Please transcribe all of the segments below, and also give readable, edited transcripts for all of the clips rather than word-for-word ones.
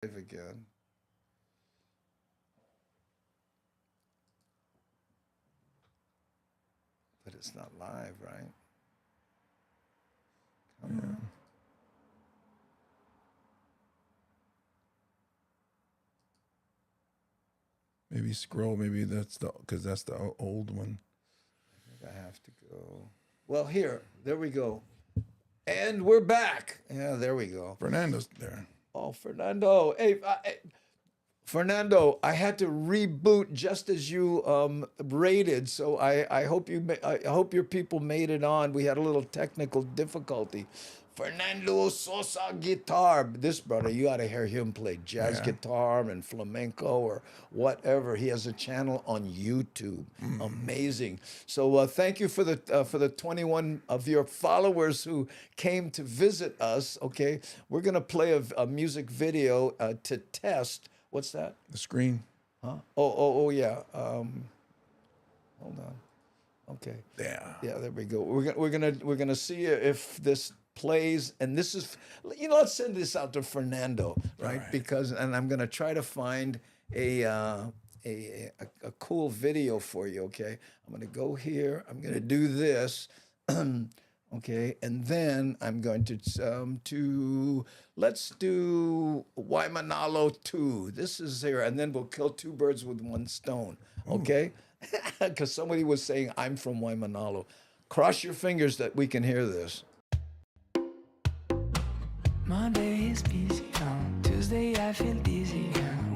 again. But it's not live, right? Come on. Maybe scroll. Maybe that's because that's the old one. I think I have to go. Well, there we go. And we're back. Yeah, there we go. Fernando's there. Oh, Fernando. Hey, Fernando, I had to reboot just as you rated, so I hope I hope your people made it on. We had a little technical difficulty. Fernando Sosa guitar. This brother, you got to hear him play jazz guitar and flamenco or whatever. He has a channel on YouTube. Amazing. So thank you for the 21 of your followers who came to visit us. Okay, we're gonna play a music video to test. What's that? The screen. Huh? Oh yeah. Hold on. Okay. Yeah. Yeah, there we go. We're gonna see if this plays, and this is, let's send this out to Fernando, right? Because, and I'm gonna try to find a cool video for you. Okay. I'm gonna go here. I'm gonna do this. Okay, and then I'm going to let's do Waimanalo 2. This is here, and then we'll kill two birds with one stone. Okay, because somebody was saying I'm from Waimanalo. Cross your fingers that we can hear this. Monday is busy, Tuesday I feel dizzy,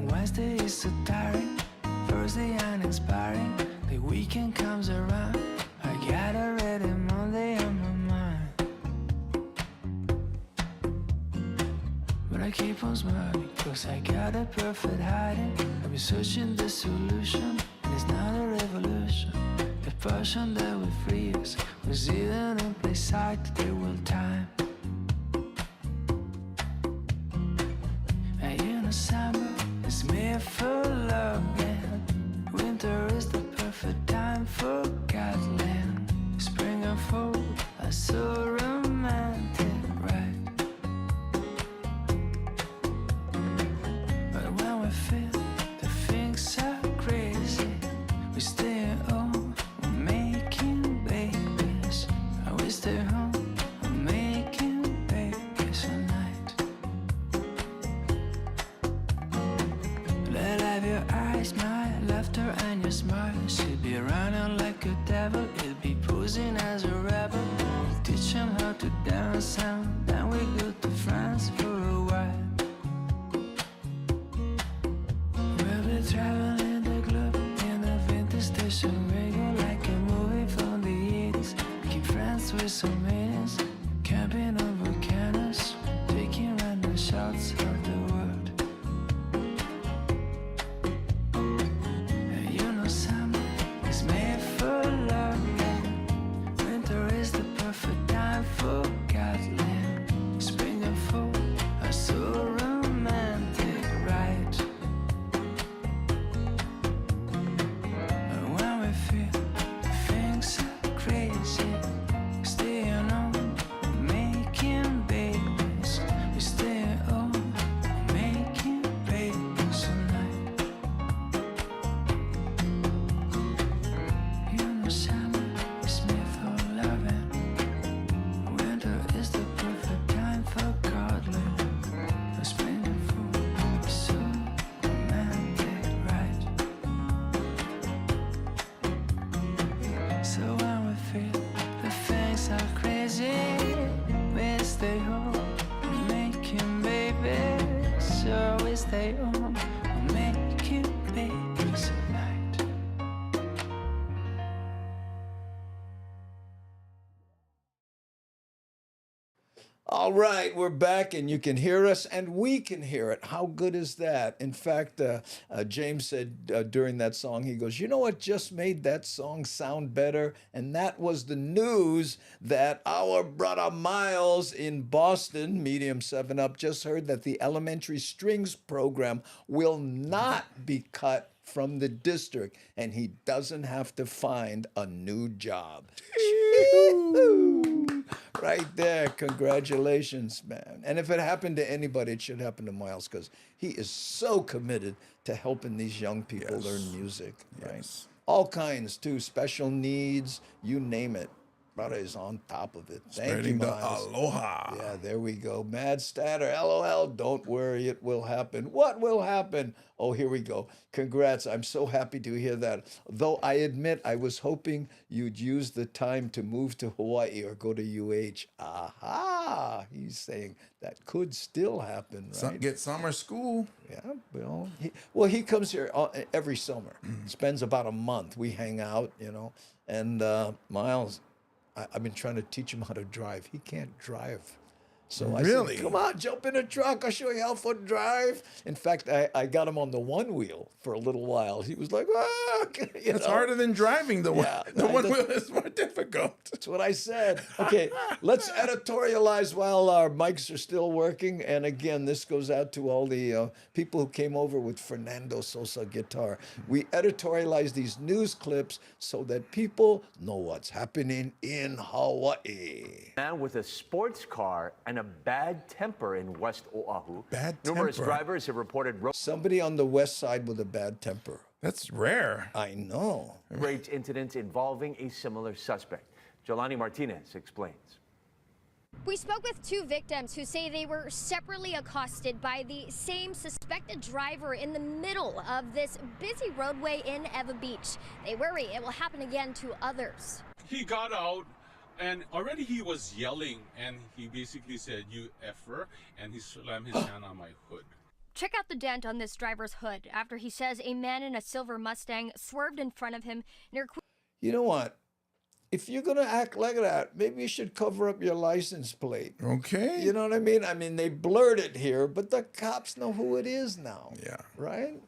Wednesday is so tiring, Thursday uninspiring, the weekend comes around, I got already Monday on my mind. But I keep on smiling, cause I got a perfect hiding. I've been searching the solution, and it's not a revolution. The passion that will free us was hidden in plain sight, there will time. Summer is made for love, and winter is the perfect time for Godland. Spring and fall are so romantic, right? But when we feel the things are crazy, we stay at home, we're making babies. We stay home, we're making babies all night. Your eyes, my laughter and your smile. She'll be running like a devil, he'll be posing as a rebel. We'll teach him how to dance, and then we go to France for a while. We'll be traveling the globe in the vintage station wagon, like a movie from the 80s. Making friends with some meetings, camping on volcanoes, taking random shots of the world. All right, we're back, and you can hear us, and we can hear it. How good is that? In fact, James said during that song, he goes, you know what just made that song sound better? And that was the news that our brother Miles in Boston, Medium 7-Up, just heard that the elementary strings program will not be cut from the district, and he doesn't have to find a new job. Right there. Congratulations, man. And if it happened to anybody, it should happen to Miles because he is so committed to helping these young people Yes. learn music, right? Yes. All kinds, too. Special needs, you name it. Brother is on top of it. Thank you, Spreading the Miles. aloha. Yeah, there we go. Mad Statter, LOL. Don't worry, it will happen. What will happen? Oh, here we go. Congrats. I'm so happy to hear that. Though I admit I was hoping you'd use the time to move to Hawaii or go to UH. Aha! He's saying that could still happen, right? Get summer school. Yeah, he comes here every summer. Spends about a month. We hang out, and Miles, I've been trying to teach him how to drive. He can't drive. So I Really? said, come on, jump in a truck. I'll show you how to drive. In fact, I got him on the one wheel for a little while. He was like, ah, It's harder than driving. The one, Yeah, the one that's- wheel is more difficult. That's what I said. Okay, let's editorialize while our mics are still working. And again, this goes out to all the people who came over with Fernando Sosa guitar. We editorialize these news clips so that people know what's happening in Hawaii. Man with a sports car and a bad temper in West Oahu. Bad Numerous temper? drivers have reported road Somebody on the west side with a bad temper. That's rare. I know. rage incidents involving a similar suspect. Jelani Martinez explains. We spoke with two victims who say they were separately accosted by the same suspected driver in the middle of this busy roadway in Eva Beach. They worry it will happen again to others. He got out and already he was yelling and he basically said, "You effer," and he slammed his hand on my hood. Check out the dent on this driver's hood after he says a man in a silver Mustang swerved in front of him near You know what? If you're going to act like that, maybe you should cover up your license plate. Okay. You know what I mean? I mean, they blurred it here, but the cops know who it is now. Yeah. Right?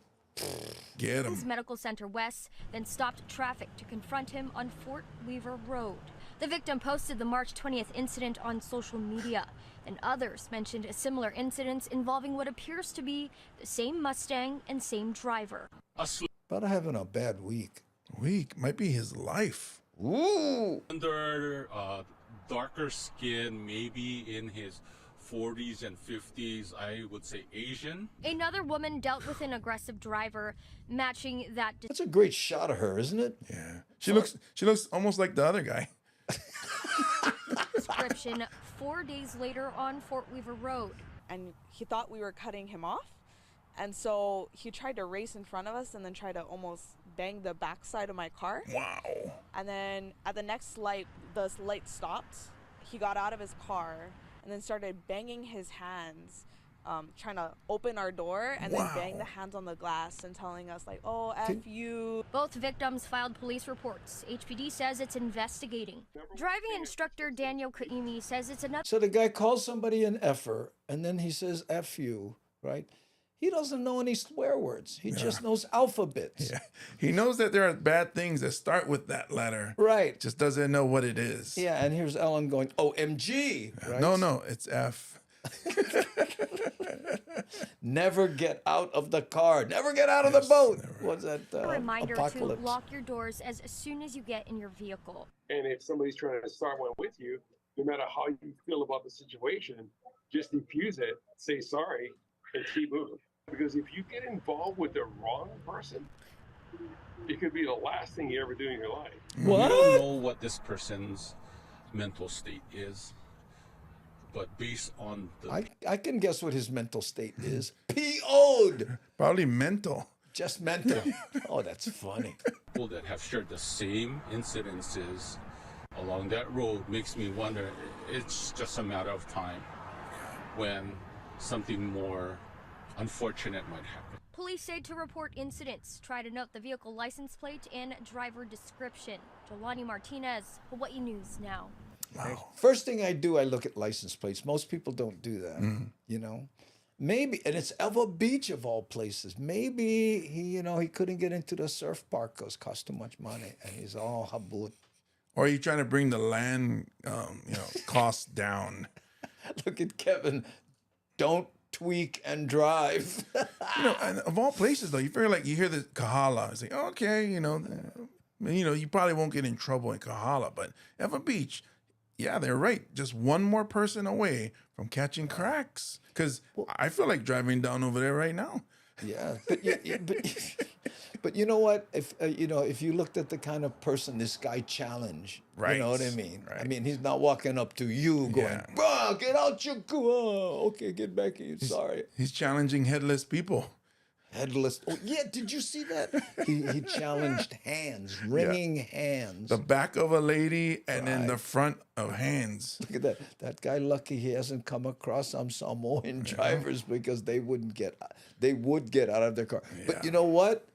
Get Queens him. Medical Center West, then stopped traffic to confront him on Fort Weaver Road. The victim posted the March 20th incident on social media, and others mentioned similar incidents involving what appears to be the same Mustang and same driver. A About having a bad week. Weak. Might be his life. Ooh. slender, darker skin, maybe in his 40s and 50s, I would say Asian. Another woman dealt with an aggressive driver, matching that That's a great shot of her, isn't it? Yeah. She looks almost like the other guy. description 4 days later on Fort Weaver Road. And he thought we were cutting him off. And so he tried to race in front of us and then try to almost bang the backside of my car. Wow. And then at the next light, the light stopped. He got out of his car and then started banging his hands, trying to open our door and then bang the hands on the glass and telling us like, "Oh, F you." Both victims filed police reports. HPD says it's investigating. Driving instructor Daniel Kaimi says it's another So the guy calls somebody an effer, and then he says F you, right? He doesn't know any swear words. He just knows alphabets. Yeah. He knows that there are bad things that start with that letter. Right. Just doesn't know what it is. Yeah, and here's Ellen going, OMG, right? No, it's F. Never get out of the car. Never get out of the boat. What's that? reminder Apocalypse. to lock your doors as soon as you get in your vehicle. And if somebody's trying to start one with you, no matter how you feel about the situation, just diffuse it, say sorry, and keep moving. Because if you get involved with the wrong person, it could be the last thing you ever do in your life. What? We don't know what this person's mental state is, but based on the I can guess what his mental state is. PO'd. Probably mental. Just mental. Oh, that's funny. people that have shared the same incidences along that road makes me wonder, it's just a matter of time when something more unfortunate might happen. Police say to report incidents, try to note the vehicle license plate and driver description. Jelani Martinez, Hawaii News Now. Wow. First thing I do, I look at license plates. Most people don't do that, you know. Maybe, and it's Eva Beach of all places. Maybe he couldn't get into the surf park because it cost too much money, and he's all habut. Or are you trying to bring the land, costs down? Look at Kevin. Don't tweak and drive. And of all places, though, you figure like you hear the Kahala. It's like, okay, you probably won't get in trouble in Kahala, but Eva Beach, yeah, they're right. Just one more person away from catching cracks. Because I feel like driving down over there right now. Yeah, but you know what? If if you looked at the kind of person this guy challenged, you know what I Right, mean? I right. mean, he's not walking up to you going, Yeah. "Bro, get out your car. Okay, get back here. Sorry." He's challenging headless people. Headless. Oh yeah, did you see that? He challenged hands, wringing hands. The back of a lady and then the Right. front of hands. Look at that. That guy lucky he hasn't come across some Samoan drivers because they would get out of their car. But you know what?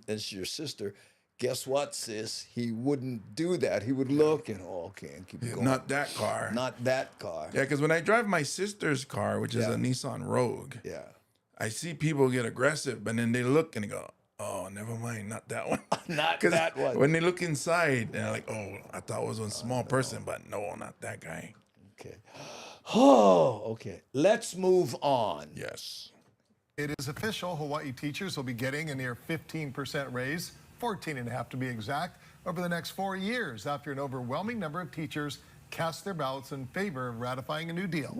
It's your sister. Guess what, sis? He wouldn't do that. He would look and okay, and keep going. Not that car. Not that car. Yeah, because when I drive my sister's car, which is Yeah. a Nissan Rogue, Yeah. I see people get aggressive, but then they look and they go, oh, never mind, not that one. Not 'Cause that one. When they look inside, they're like, oh, I thought it was a small person, but no, not that guy. Okay. Oh, okay. Let's move on. Yes. It is official. Hawaii teachers will be getting a near 15% raise, 14.5 to be exact, over the next 4 years after an overwhelming number of teachers cast their ballots in favor of ratifying a new deal.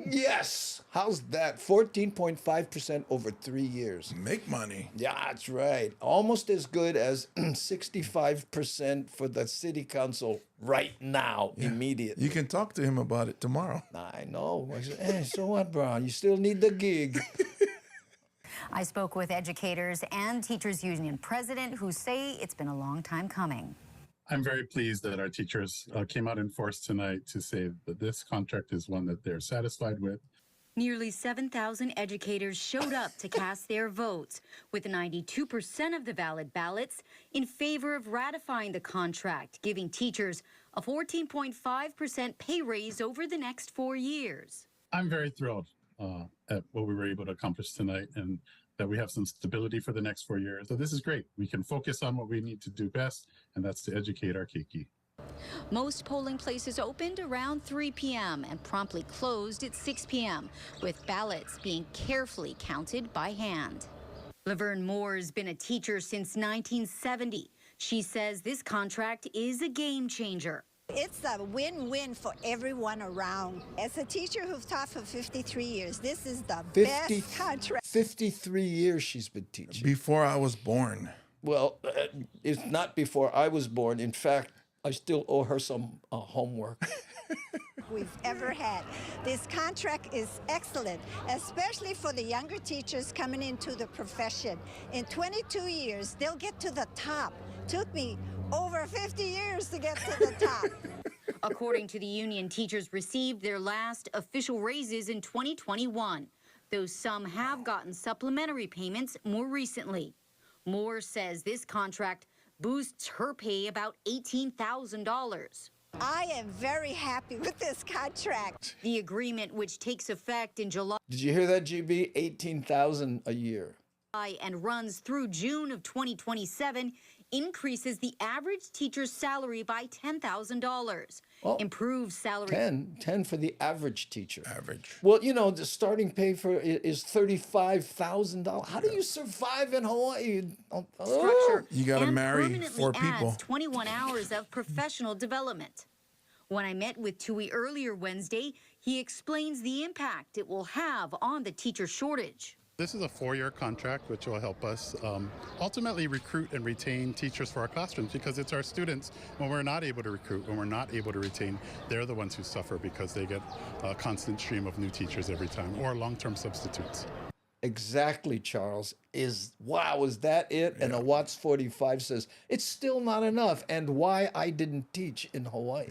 Yes. How's that? 14.5% over 3 years. Make money. Yeah, that's right. Almost as good as 65% for the city council right now, immediately. You can talk to him about it tomorrow. I know. I said, hey, so what, Brown? You still need the gig. I spoke with educators and teachers union president who say it's been a long time coming. I'm very pleased that our teachers came out in force tonight to say that this contract is one that they're satisfied with. Nearly 7,000 educators showed up to cast their votes, with 92% of the valid ballots in favor of ratifying the contract, giving teachers a 14.5% pay raise over the next 4 years. I'm very thrilled at what we were able to accomplish tonight and that we have some stability for the next 4 years. So this is great. We can focus on what we need to do best, and that's to educate our keiki. Most polling places opened around 3 p.m. and promptly closed at 6 p.m., with ballots being carefully counted by hand. Laverne Moore has been a teacher since 1970. She says this contract is a game changer. It's a win-win for everyone around. As a teacher who's taught for 53 years, this is the best contract. 53 years she's been teaching. Before I was born. Well, it's not before I was born. In fact, I still owe her some homework. We've ever had. This contract is excellent, especially for the younger teachers coming into the profession. In 22 years, they'll get to the top. Took me over 50 years to get to the top. According to the union, teachers received their last official raises in 2021, though some have gotten supplementary payments more recently. Moore says this contract boosts her pay about $18,000. I am very happy with this contract. The agreement, which takes effect in July Did you hear that, GB? $18,000 a year. and runs through June of 2027, increases the average teacher's salary by $10,000. Oh, Improves salary. 10 for the average teacher. Average. Well, you know, the starting pay is $35,000. How do you survive in Hawaii? Structure. You gotta and marry permanently 4 people. adds 21 hours of professional development. When I met with Tui earlier Wednesday, he explains the impact it will have on the teacher shortage. This is a 4-year contract, which will help us ultimately recruit and retain teachers for our classrooms, because it's our students, when we're not able to recruit, when we're not able to retain, they're the ones who suffer because they get a constant stream of new teachers every time, or long-term substitutes. Exactly, Charles. Is that it? And a Watts 45 says, it's still not enough. And why I didn't teach in Hawaii.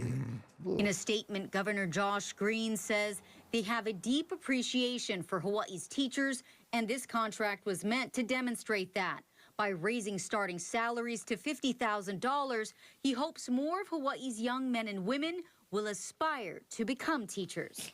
In a statement, Governor Josh Green says they have a deep appreciation for Hawaii's teachers, and this contract was meant to demonstrate that. By raising starting salaries to $50,000, he hopes more of Hawaii's young men and women will aspire to become teachers.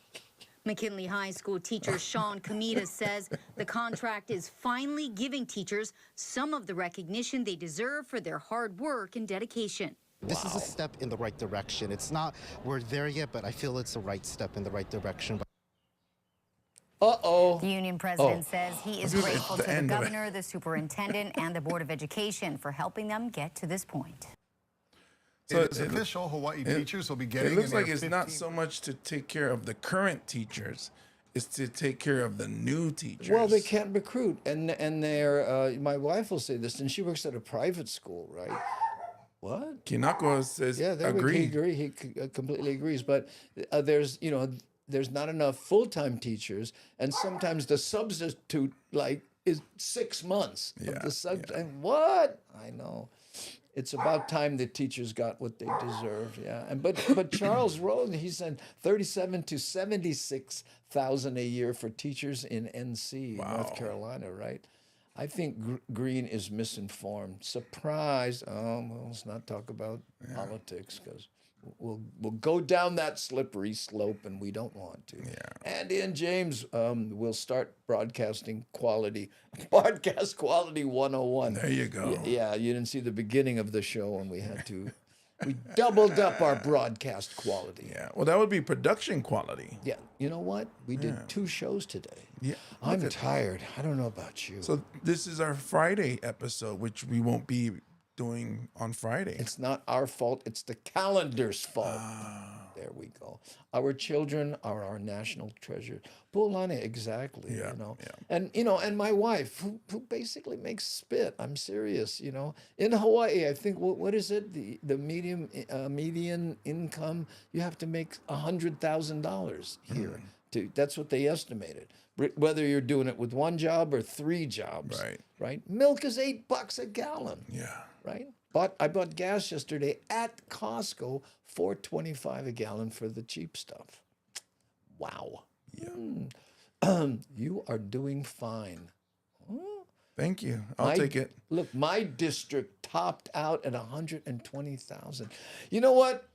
McKinley High School teacher Sean Kamita says the contract is finally giving teachers some of the recognition they deserve for their hard work and dedication. This is a step in the right direction. It's not, we're there yet, but I feel it's the right step in the right direction. Uh-oh. The union president says he is grateful to the end of it. governor, the superintendent, and the Board of Education for helping them get to this point. So It is official. Hawaii teachers will be getting. It looks in like their it's not 15 so much to take care of the current teachers; it's to take care of the new teachers. Well, they can't recruit, and they're my wife will say this, and she works at a private school, right? What? Kinako says, Yeah, there agree. he agree. He completely agrees. But there's there's not enough full-time teachers, and sometimes the substitute is 6 months of the subject. And what? I know. It's about time the teachers got what they deserve. Yeah, and but Charles Roden, he said 37 to 76,000 a year for teachers in NC, North Carolina, right? I think Green is misinformed. Surprise! Well, let's not talk about politics because we'll go down that slippery slope, and we don't want to. Yeah. Andy and James will start broadcasting quality, podcast quality 101. There you go. Yeah, you didn't see the beginning of the show, and we doubled up our broadcast quality. Yeah, well, that would be production quality. Yeah, you know what? We did 2 shows today. Yeah, I'm tired. I don't know about you. So this is our Friday episode, which we won't be doing on Friday. It's not our fault. It's the calendar's fault. There we go. Our children are our national treasure. Pulani, exactly. Yeah, And and my wife, who basically makes spit. I'm serious. In Hawaii, I think what is it? The median income, you have to make $100,000 here. That's what they estimated. Whether you're doing it with 1 job or 3 jobs. Right. Milk is $8 a gallon. Yeah. Right. I bought gas yesterday at Costco, $4.25 a gallon for the cheap stuff. Wow. Yeah. You are doing fine. Thank you. I'll take it. Look, my district topped out at 120,000. You know what,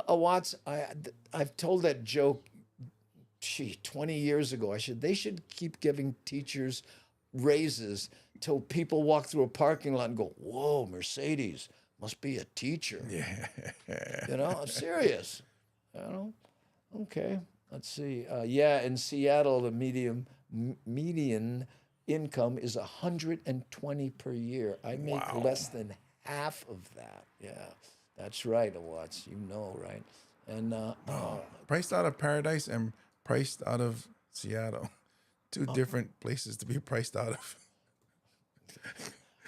Watts? I've told that joke. 20 years ago. They should keep giving teachers raises till people walk through a parking lot and go, "Whoa, Mercedes must be a teacher." Yeah. I'm serious. Okay. Let's see. In Seattle, the median income is 120 per year. I make less than half of that. Yeah, that's right, Watts. Right? And priced out of Paradise and priced out of Seattle. 2 different places to be priced out of.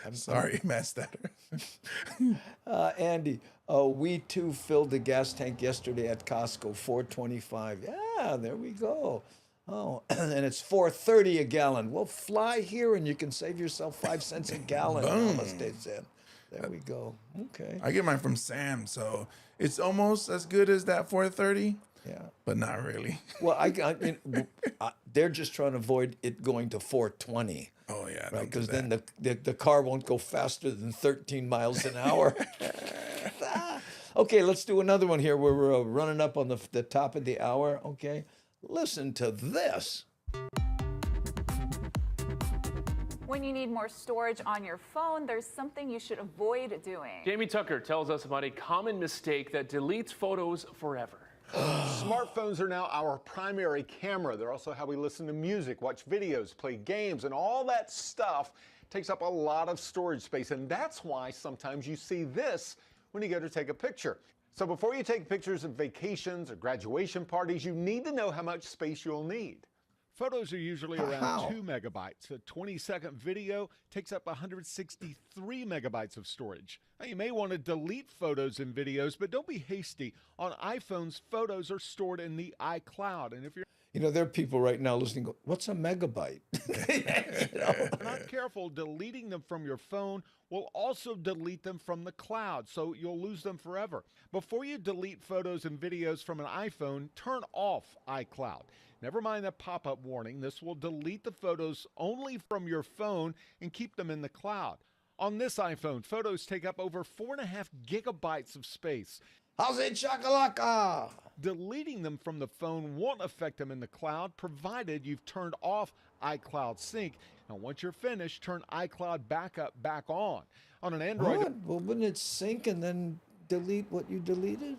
I'm sorry, Master. Andy, we too filled the gas tank yesterday at Costco, $4.25. Yeah, there we go. Oh, and it's $4.30 a gallon. Well, fly here and you can save yourself 5 cents a gallon. There we go. Okay. I get mine from Sam, so it's almost as good as that $4.30. Yeah, but not really. Well, they're just trying to avoid it going to $4.20. Oh yeah, right. Because then the car won't go faster than 13 miles an hour. Okay, let's do another one here. We're running up on the top of the hour. Okay, listen to this. When you need more storage on your phone, there's something you should avoid doing. Jamie Tucker tells us about a common mistake that deletes photos forever. Smartphones are now our primary camera. They're also how we listen to music, watch videos, play games, and all that stuff takes up a lot of storage space. And that's why sometimes you see this when you go to take a picture. So before you take pictures of vacations or graduation parties, you need to know how much space you'll need. Photos are usually around 2 megabytes. A 20-second video takes up 163 megabytes of storage. Now, you may want to delete photos and videos, but don't be hasty. On iPhones, photos are stored in the iCloud. And if you're there are people right now listening go, "What's a megabyte?" If you're not careful, deleting them from your phone will also delete them from the cloud, so you'll lose them forever. Before you delete photos and videos from an iPhone, turn off iCloud. Never mind the pop-up warning. This will delete the photos only from your phone and keep them in the cloud. On this iPhone, photos take up over 4.5 gigabytes of space. How's it, shakalaka? Deleting them from the phone won't affect them in the cloud, provided you've turned off iCloud Sync. Now, once you're finished, turn iCloud Backup back on. On an Android... What? Well, wouldn't it sync and then delete what you deleted?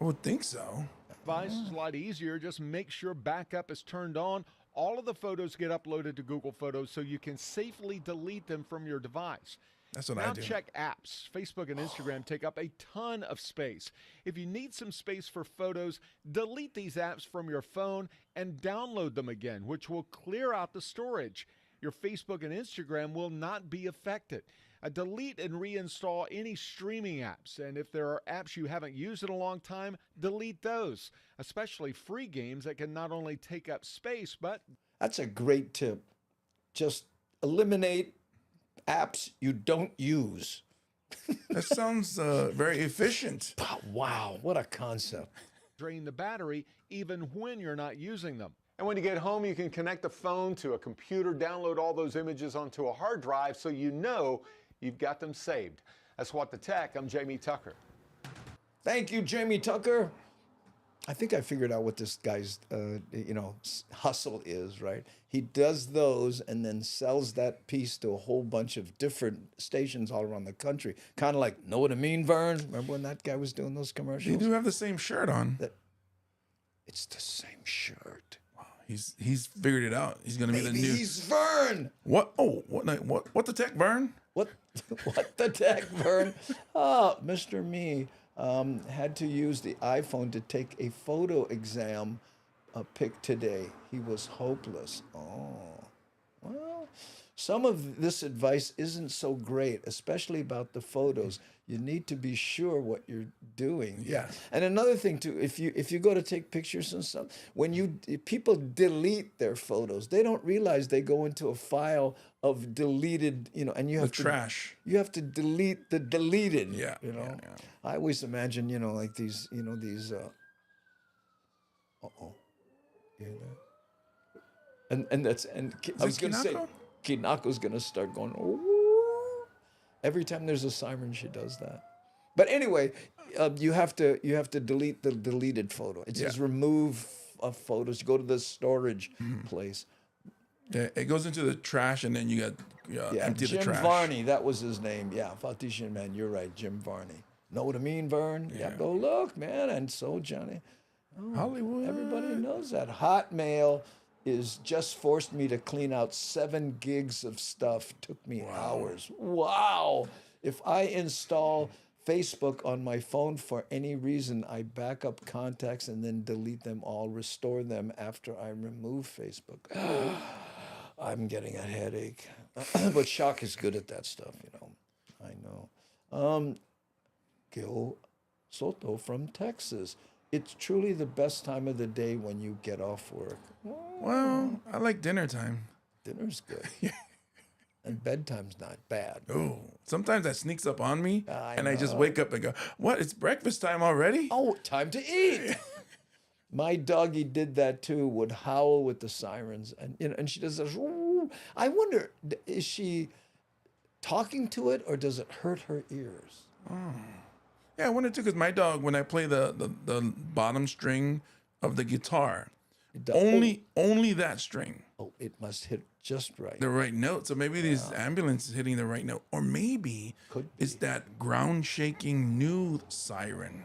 I would think so. Device is a lot easier. Just make sure backup is turned on. All of the photos get uploaded to Google Photos so you can safely delete them from your device. That's what Now I do. check apps. Facebook and Instagram take up a ton of space. If you need some space for photos, delete these apps from your phone and download them again, which will clear out the storage. Your Facebook and Instagram will not be affected. Delete and reinstall any streaming apps. And if there are apps you haven't used in a long time, delete those, especially free games that can not only take up space, but... That's a great tip. Just eliminate apps you don't use. That sounds very efficient. Wow, what a concept. drain the battery even when you're not using them. And when you get home, you can connect the phone to a computer, download all those images onto a hard drive so you know you've got them saved. That's What the Tech. I'm Jamie Tucker. Thank you, Jamie Tucker. I think I figured out what this guy's, hustle is, right? He does those and then sells that piece to a whole bunch of different stations all around the country. Kind of like, know what I mean, Vern? Remember when that guy was doing those commercials? You do have the same shirt on. It's the same shirt. Wow, he's figured it out. He's gonna be the new. He's Vern. What? Oh, what the tech, Vern? What the tech, Vern? Oh, Mr. Me had to use the iPhone to take a photo exam pic today. He was hopeless. Oh, well, some of this advice isn't so great, especially about the photos. You need to be sure what you're doing. Yeah. And another thing too, if you go to take pictures and stuff, if people delete their photos, they don't realize they go into a file of deleted, and you have trash. You have to delete the deleted. Yeah. Yeah. I always imagine, like these, these. Uh-oh. You hear that? And I was going to say, Kinako's going to start going. Oh. Every time there's a siren, she does that. But anyway, you have to delete the deleted photo. It says remove photos. You go to the storage place. Yeah, it goes into the trash, and then you got empty the trash. Jim Varney, that was his name. Yeah, Fatishan, man, you're right, Jim Varney. Know what I mean, Vern? Yeah, go look, man. And so, Johnny. Oh, Hollywood. Everybody knows that. Hotmail is just forced me to clean out 7 gigs of stuff. Took me hours. Wow. If I install Facebook on my phone for any reason, I back up contacts and then delete them all, restore them after I remove Facebook. I'm getting a headache. But Shock is good at that stuff, I know. Gil Soto from Texas. It's truly the best time of the day when you get off work. Well, I like dinner time. Dinner's good. And bedtime's not bad. Oh, sometimes that sneaks up on me, and I just know. wake up and go, "What? It's breakfast time already?" Oh, time to eat. My doggy did that too. Would howl with the sirens, and she does this. Ooh. I wonder, is she talking to it or does it hurt her ears? Oh. Yeah, I wanted to, because my dog, when I play the bottom string of the guitar, only that string. Oh, it must hit just right. The right note. So maybe this ambulance is hitting the right note. Or maybe it's that ground shaking new siren.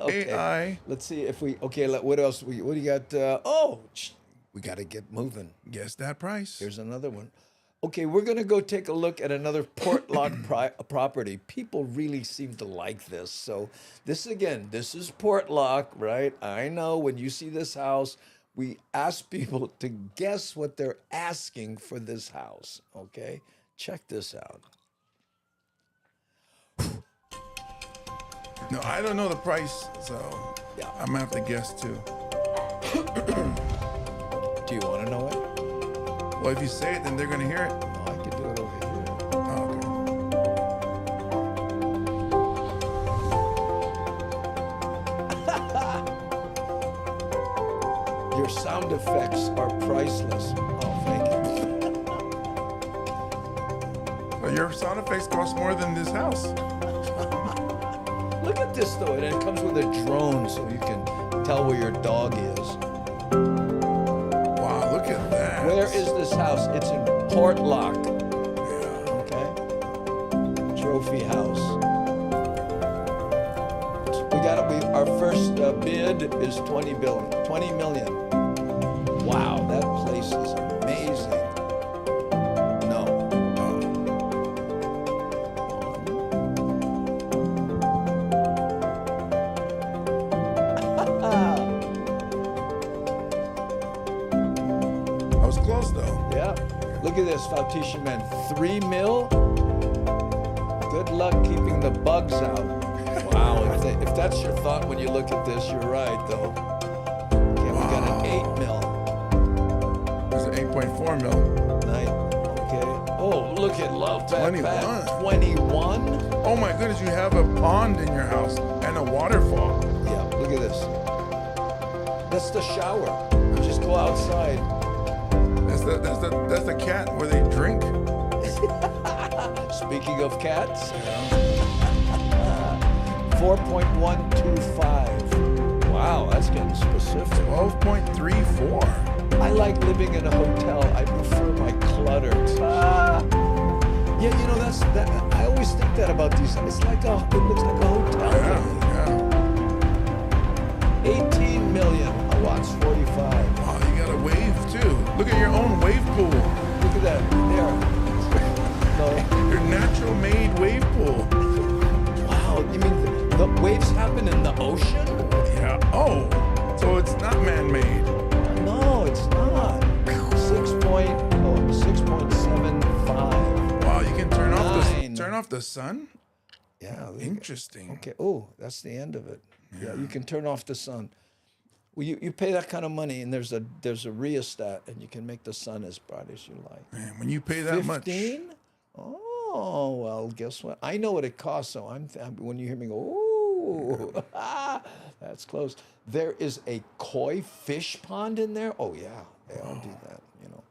AI. Let's see if what else? What do you got? We got to get moving. Guess that price. Here's another one. Okay, we're going to go take a look at another Portlock property. People really seem to like this. So this is Portlock, right? I know when you see this house, we ask people to guess what they're asking for this house, okay? Check this out. No, I don't know the price, so I'm going to have to guess too. Do you want to know it? Well, if you say it, then they're going to hear it. No, I can do it over here. Oh, okay. Your sound effects are priceless. Oh, thank you. But your sound effects cost more than this house. Look at this, though. And it comes with a drone, so you can tell where your dog is. Wow, look at that. Where is this house? It's in Portlock. Okay. Trophy house. our first bid is 20 million. Wow, that place is amazing. No. I was close though. Yeah. Look at this, Fatisha man. 3 mil? Good luck keeping the bugs out. Wow, if that's your thought when you look at this, you're right though. Okay, we got an 8 mil. There's an 8.4 mil. Nice. Okay. Oh, look at love. 21. 21? Oh my goodness, you have a pond in your house and a waterfall. Yeah, look at this. That's the shower. You just go outside. That's the cat where they drink. Speaking of cats, 4.125. Wow, that's getting specific. 12.34. I like living in a hotel. I prefer my clutter. Yeah, you know that. I always think that about these. It looks like a hotel. Yeah. 18 million. A watts 45. Wow, you got a wave too. Look at your own wave pool. Look at that. There. No. Your natural made wave pool. Wow, you mean the waves happen in the ocean? Yeah. Oh, so it's not man-made. No, it's not. 6.75. Wow, you can turn off the sun? Yeah. Interesting. Okay. Oh, that's the end of it. Yeah, you can turn off the sun. Well, you pay that kind of money, and there's a rheostat, and you can make the sun as bright as you like. Man, when you pay that much. 15? Oh, well, guess what? I know what it costs, so when you hear me go, ooh, that's close. There is a koi fish pond in there. Oh, yeah, they all do that, you know.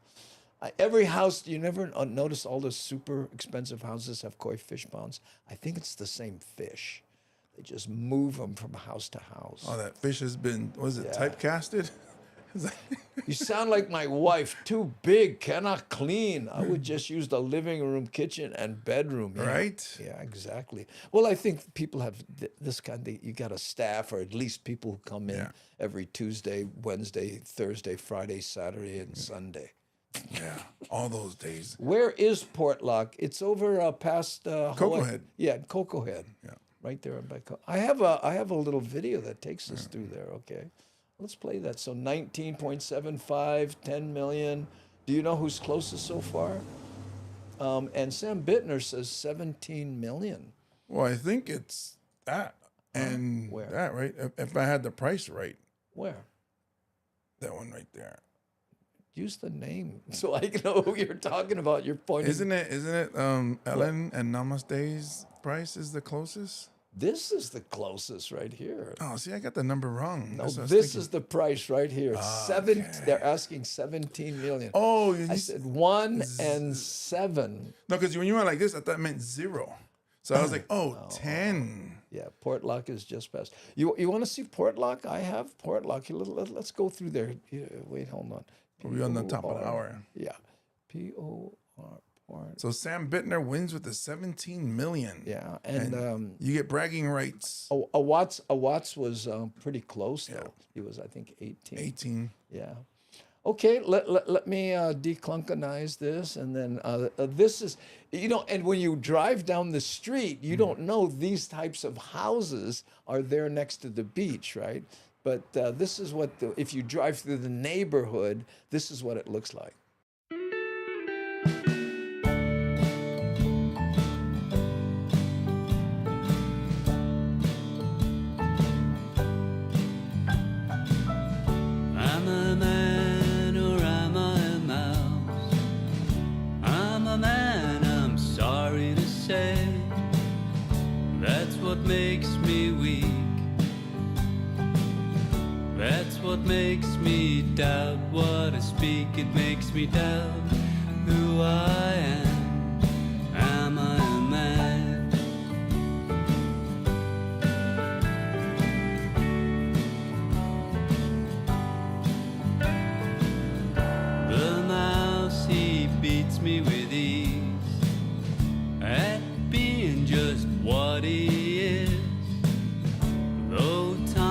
Every house, you never notice all the super expensive houses have koi fish ponds? I think it's the same fish. They just move them from house to house. Oh, that fish has been, typecasted? You sound like my wife. Too big, cannot clean. I would just use the living room, kitchen, and bedroom. Yeah. Right? Yeah, exactly. Well, I think people have this kind of, you got a staff, or at least people who come in every Tuesday, Wednesday, Thursday, Friday, Saturday, and Sunday. Yeah, all those days. Where is Portlock? It's over past Cocoa Head. Yeah, Cocoa Head. Yeah. Right there by I have a little video that takes us through there, okay? Let's play that. So 19.75, 10 million. Do you know who's closest so far? And Sam Bittner says 17 million. Well, I think it's that and Where? that, right? If I had the price right. Where? That one right there. Use the name so I know who you're talking about. You're pointing. Isn't it Ellen and Namaste's price is the closest? This is the closest right here. Oh, see, I got the number wrong. No, this is the price right here. Okay. They're asking 17 million. Oh, I said 1 and 7. No, because when you went like this, I thought it meant 0. So I was like, 10. Yeah, Portlock is just past. You want to see Portlock? I have Portlock. Let's go through there. Wait, hold on. We'll be on the top of the hour. Yeah. P-O-R. So Sam Bittner wins with the 17 million. Yeah, and you get bragging rights. Oh, a Watts was pretty close though. He was, I think, 18. 18. Yeah. Okay, let me declunkanize this, and then this is, and when you drive down the street, you don't know these types of houses are there next to the beach, right? But this is what, if you drive through the neighborhood, this is what it looks like. I'm a man or am I a mouse? I'm a man, I'm sorry to say. That's what makes me weak. That's what makes me doubt what I speak. It makes me doubt who I am. Am I a man? The mouse, he beats me with ease at being just what he is. Though time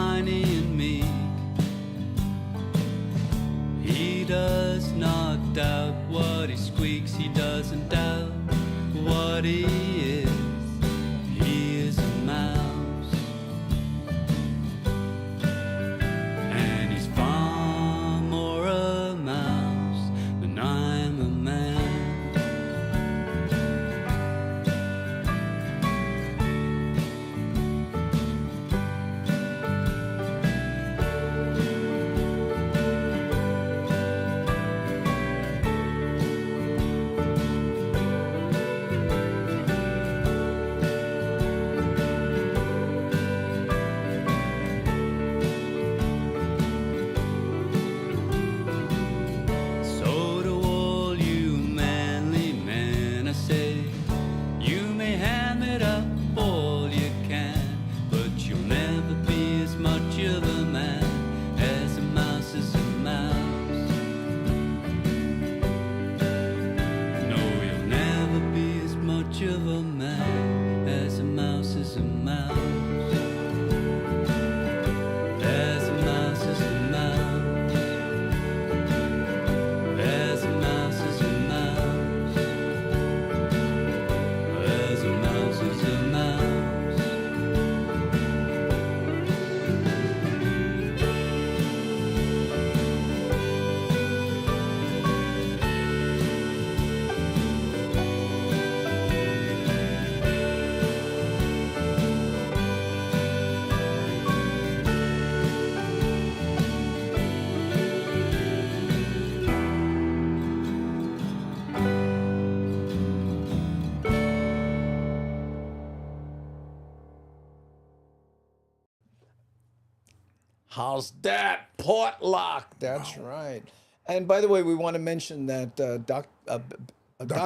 How's that? Potluck. That's right. And by the way, we want to mention that Doc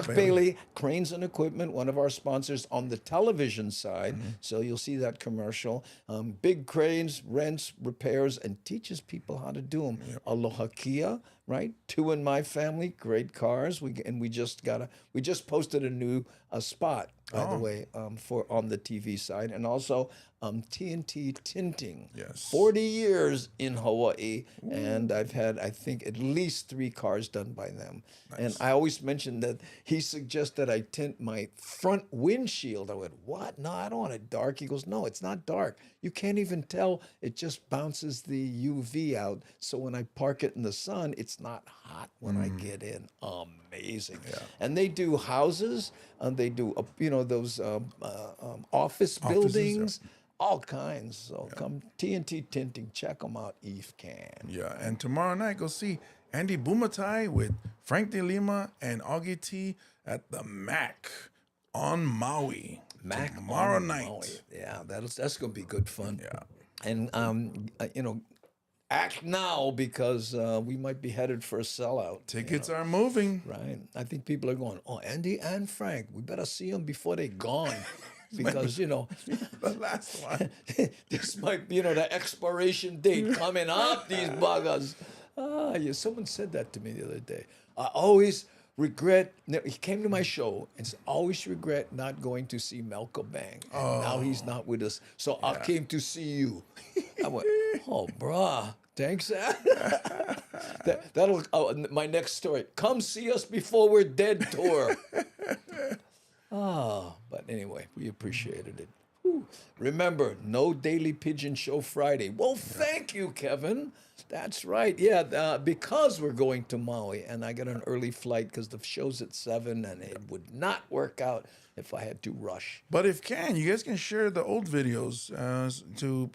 Bailey, Cranes and Equipment, one of our sponsors on the television side. So you'll see that commercial. Big cranes, rents, repairs, and teaches people how to do them. Aloha Kia, right? 2 in my family, great cars. We just posted a new spot, by the way, for on the TV side, and also TNT Tinting. Yes. 40 years in Hawaii, and I've had, I think, at least 3 cars done by them. And I always mention that he suggested I tint my front windshield. I went, what? No, I don't want it dark. He goes, no, it's not dark. You can't even tell. It just bounces the UV out. So when I park it in the sun, it's not hot when I get in. Amazing. And they do houses, and they do, those office buildings. All kinds. So come TNT Tinting. Check them out if you can. Yeah, and tomorrow night, go see Andy Bumatai with Frank De Lima and Augie T at the Mac on Maui. Tomorrow night. Maui. Yeah, that's going to be good fun. Yeah. And, act now because we might be headed for a sellout. Tickets are moving. Right. I think people are going, oh, Andy and Frank, we better see them before they're gone. Because, the last one. this might be, the expiration date coming up, these buggers. Someone said that to me the other day. I always regret, he came to my show and said, always regret not going to see Malcolm Bang. And now he's not with us. So I came to see you. I went, oh, brah. Thanks. That'll my next story. Come see us before we're dead tour. But anyway, we appreciated it. Whew. Remember, no Daily Pigeon Show Friday. Well, thank you, Kevin. That's right. Yeah, because we're going to Maui, and I got an early flight because the show's at 7, and it would not work out if I had to rush. But if you guys can share the old videos to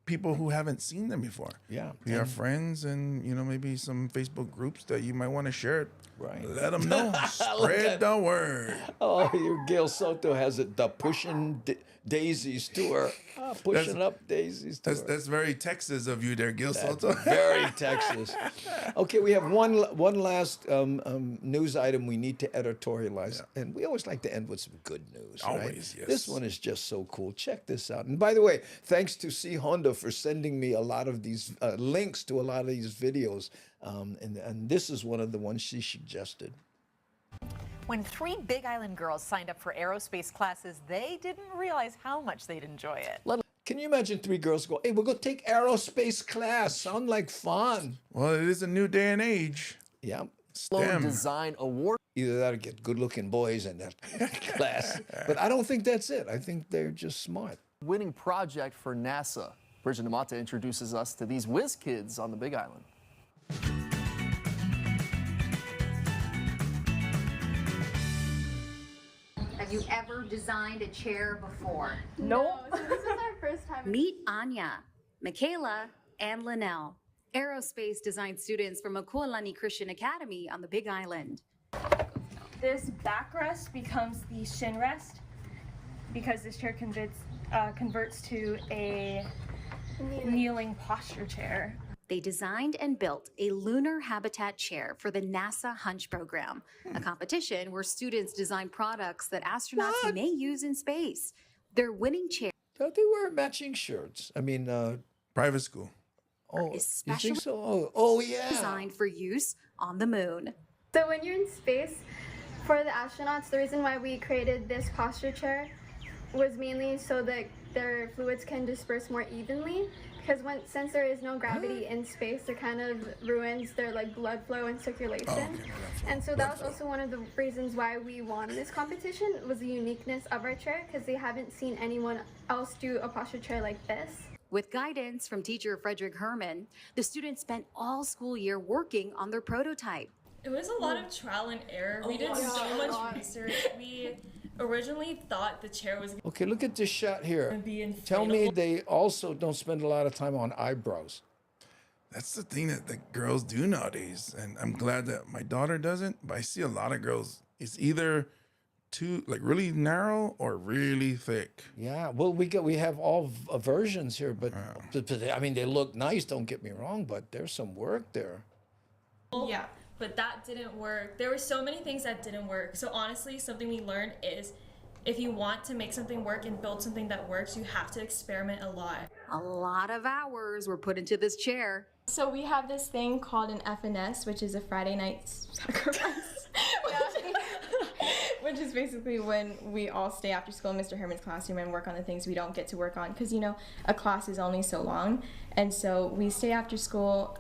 people who haven't seen them before. Yeah. We have friends and, maybe some Facebook groups that you might want to share it. Right. Let them know. Spread the word. Oh, your Gail Soto has it, the Pushing Daisies tour. Pushing up Daisies tour. That's very Texas of you there, Gil Soto. Very Texas. Okay, we have one last news item we need to editorialize. Yeah. And we always like to end with some good news. Always, right? yes. This one is just so cool. Check this out. And by the way, thanks to C Honda for sending me a lot of these links to a lot of these videos. And this is one of the ones she suggested. When 3 Big Island girls signed up for aerospace classes, they didn't realize how much they'd enjoy it. Can you imagine 3 girls go, hey, we'll go take aerospace class. Sound like fun. Well, it is a new day and age. Yeah. STEM. Design award. Either that or get good-looking boys in that class. But I don't think that's it. I think they're just smart. Winning project for NASA. Bridget Bumatai introduces us to these whiz kids on the Big Island. Have you ever designed a chair before? No. So this is our first time. Meet Anya, Michaela, and Linnell, aerospace design students from Mokualani Christian Academy on the Big Island. This backrest becomes the shin rest because this chair converts to a kneeling posture chair. They designed and built a lunar habitat chair for the NASA Hunch program, a competition where students design products that astronauts may use in space. Their winning chair. Don't they wear matching shirts? I mean, private school. Oh, especially you think so? Oh, yeah. Designed for use on the moon. So when you're in space, for the astronauts, the reason why we created this posture chair was mainly so that their fluids can disperse more evenly. Because since there is no gravity in space, it kind of ruins their blood flow and circulation. And so that was also one of the reasons why we won this competition, was the uniqueness of our chair, because they haven't seen anyone else do a posture chair like this. With guidance from teacher Frederick Herman, the students spent all school year working on their prototype. It was a lot of trial and error. We did so much research. We originally thought the chair was Okay, look at this shot here. gonna be Tell me inflatable. they also don't spend a lot of time on eyebrows. That's the thing that the girls do nowadays. And I'm glad that my daughter doesn't, but I see a lot of girls. It's either too like really narrow or really thick. Yeah, well, we have all versions here, but I mean, they look nice. Don't get me wrong, but there's some work there. Yeah, but that didn't work. There were so many things that didn't work. So honestly, something we learned is if you want to make something work and build something that works, you have to experiment a lot. A lot of hours were put into this chair. So we have this thing called an FNS, which is a Friday night sacrifice. Which is basically when we all stay after school in Mr. Herman's classroom and work on the things we don't get to work on. Because, you know, a class is only so long. And so we stay after school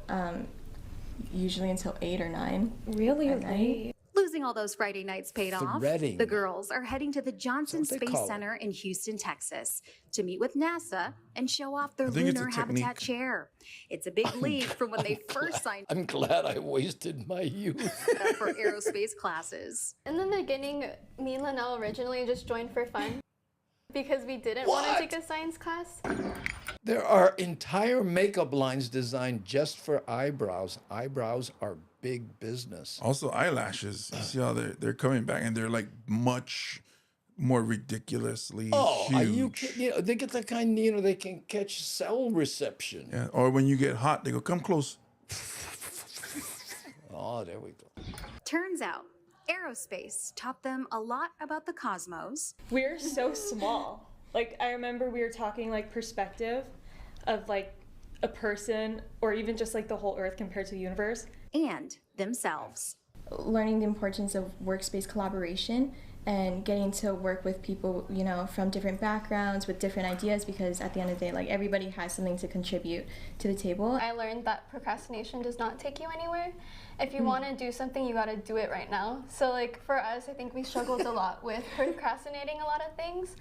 usually until 8 or 9. Really late. Losing all those Friday nights paid off. Threading. The girls are heading to the Johnson That's what they Space call it. Center in Houston, Texas, to meet with NASA and show off their I think it's a lunar habitat technique. chair. It's a big leap from when they first signed I'm glad I wasted my youth. up for aerospace classes. In the beginning, me and Linnell originally just joined for fun because we didn't want to What? take a science class. There are entire makeup lines designed just for eyebrows. Eyebrows are big business. Also eyelashes. You see how they're coming back and they're like much more ridiculously Oh, huge. are you kidding? You know, they get the kind, you know, they can catch cell reception. Yeah. Or when you get hot, they go, come close. Oh, there we go. Turns out, aerospace taught them a lot about the cosmos. We're so small. Like, I remember we were talking, like, perspective of, like, a person or even just, like, the whole Earth compared to the universe. And themselves. Learning the importance of workspace collaboration and getting to work with people, you know, from different backgrounds with different ideas, because at the end of the day, like, everybody has something to contribute to the table. I learned that procrastination does not take you anywhere. If you want to do something, you got to do it right now. So, like, for us, I think we struggled a lot with procrastinating a lot of things.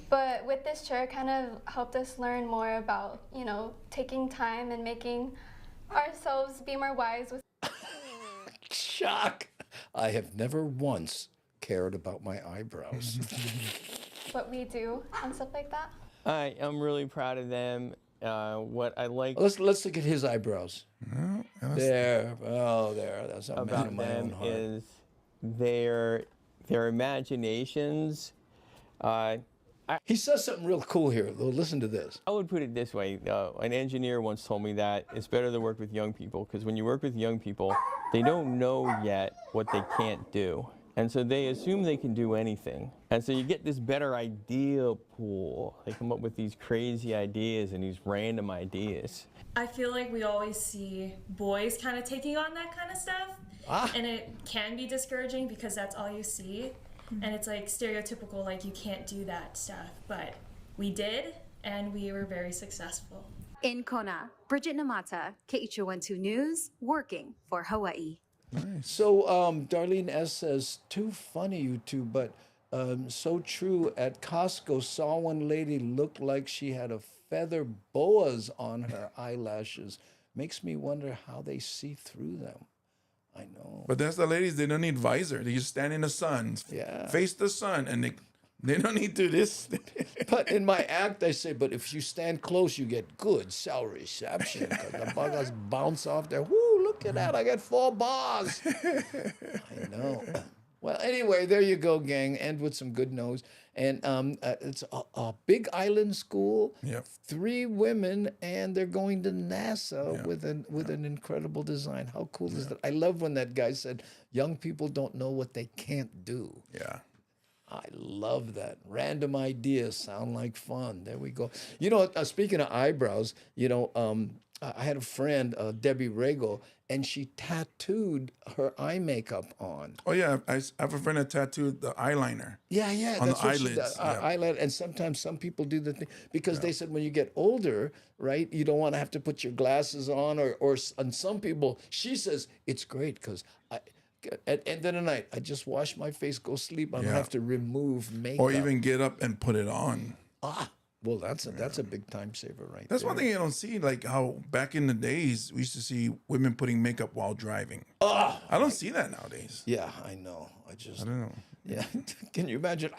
But with this chair, it kind of helped us learn more about, you know, taking time and making ourselves be more wise with. Shock. I have never once cared about my eyebrows. What we do and stuff like that. I'm really proud of them. What I like Let's look at his eyebrows. There. Oh, there. That's a man about of my own them heart. is their imaginations. He says something real cool here, though. Listen to this. I would put it this way. An engineer once told me that it's better to work with young people, because when you work with young people, they don't know yet what they can't do. And so they assume they can do anything. And so you get this better idea pool. They come up with these crazy ideas and these random ideas. I feel like we always see boys kind of taking on that kind of stuff. And it can be discouraging because that's all you see. And it's like stereotypical, like you can't do that stuff. But we did, and we were very successful. In Kona, Bridget Namata, KHO12 News, working for Hawaii. So Darlene S. says, too funny, you two, but so true. At Costco, saw one lady looked like she had a feather boas on her eyelashes. Makes me wonder how they see through them. I know. But that's the ladies, they don't need visor. They just stand in the sun, face the sun, and they don't need to do this. But in my act, I say, but if you stand close, you get good cell reception. 'Cause the buggers bounce off there. Woo, look at that. I got 4 bars. I know. Well, anyway, there you go, gang. End with some good news. And it's a big island school. Yep. 3 women, and they're going to NASA with an incredible design. How cool is that? I love when that guy said, young people don't know what they can't do. Yeah. I love that. Random ideas sound like fun. There we go. You know, speaking of eyebrows, you know, I had a friend, Debbie Rego, and she tattooed her eye makeup on. Oh, yeah. I have a friend that tattooed the eyeliner. Yeah, On that's the what she eyelids. does. Yeah. Eyelid, and sometimes some people do the thing because they said when you get older, right, you don't want to have to put your glasses on, and some people. She says it's great because at the end of the night, I just wash my face, go sleep. I don't have to remove makeup Or even get up and put it on. Well, that's a big time saver, right? That's there. one thing you don't see, like how back in the days we used to see women putting makeup while driving. I don't see that nowadays. Yeah, I know. I don't know. Yeah, can you imagine?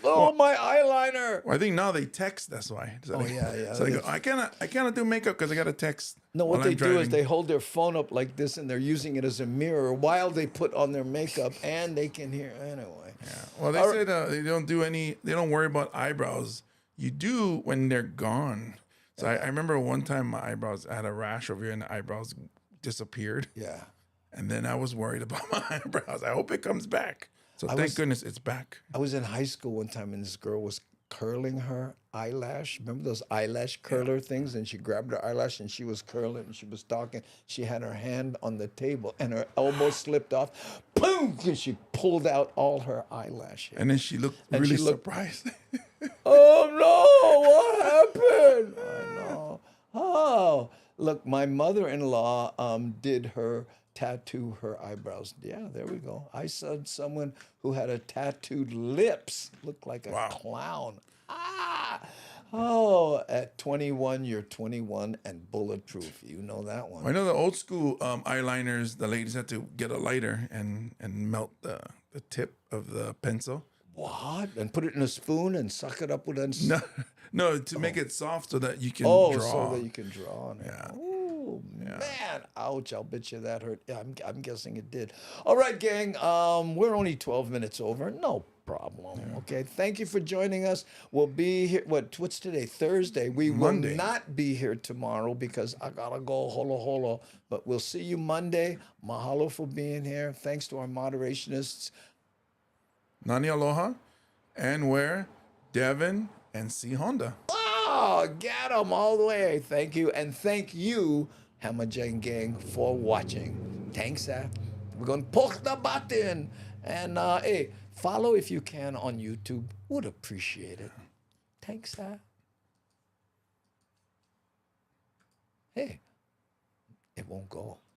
Oh, my eyeliner. Well, I think now they text. That's why. So Oh, yeah. So I go, I cannot do makeup because I got to text. No, what while they I'm do is driving. they hold their phone up like this and they're using it as a mirror while they put on their makeup and they can hear. Anyway. Well, they said they don't do any. They don't worry about eyebrows. You do when they're gone. So I remember one time my eyebrows I had a rash over here and the eyebrows disappeared. Yeah. And then I was worried about my eyebrows. I hope it comes back. So thank goodness it's back. I was in high school one time and this girl was curling her eyelash. Remember those eyelash curler things? And she grabbed her eyelash and she was curling and she was talking. She had her hand on the table and her elbow slipped off. Boom! And she pulled out all her eyelash hair. And then she looked And really she looked- surprised. Oh no! What happened? I know. Oh, look, my mother-in-law did her tattoo her eyebrows. Yeah, there we go. I saw someone who had a tattooed lips, looked like a clown. Ah! Oh, at 21, you're 21 and bulletproof. You know that one. I know the old school eyeliners. The ladies had to get a lighter and melt the tip of the pencil. What? And put it in a spoon and suck it up with a... No, to make it soft so that you can Oh, draw. so that you can draw on it. Yeah. Oh, man. Ouch. I'll bet you that hurt. Yeah, I'm guessing it did. All right, gang. We're only 12 minutes over. No problem. Okay. Thank you for joining us. We'll be here. What's today? Thursday. We Monday. will not be here tomorrow because I got to go holo. But we'll see you Monday. Mahalo for being here. Thanks to our moderationists. Nani aloha, and where Devin and C Honda. Oh, get them all the way. Thank you. And thank you, Hamajang Gang, for watching. Thanks, we're going to push the button. And, hey, follow if you can on YouTube. Would appreciate it. Thanks, Hey, it won't go.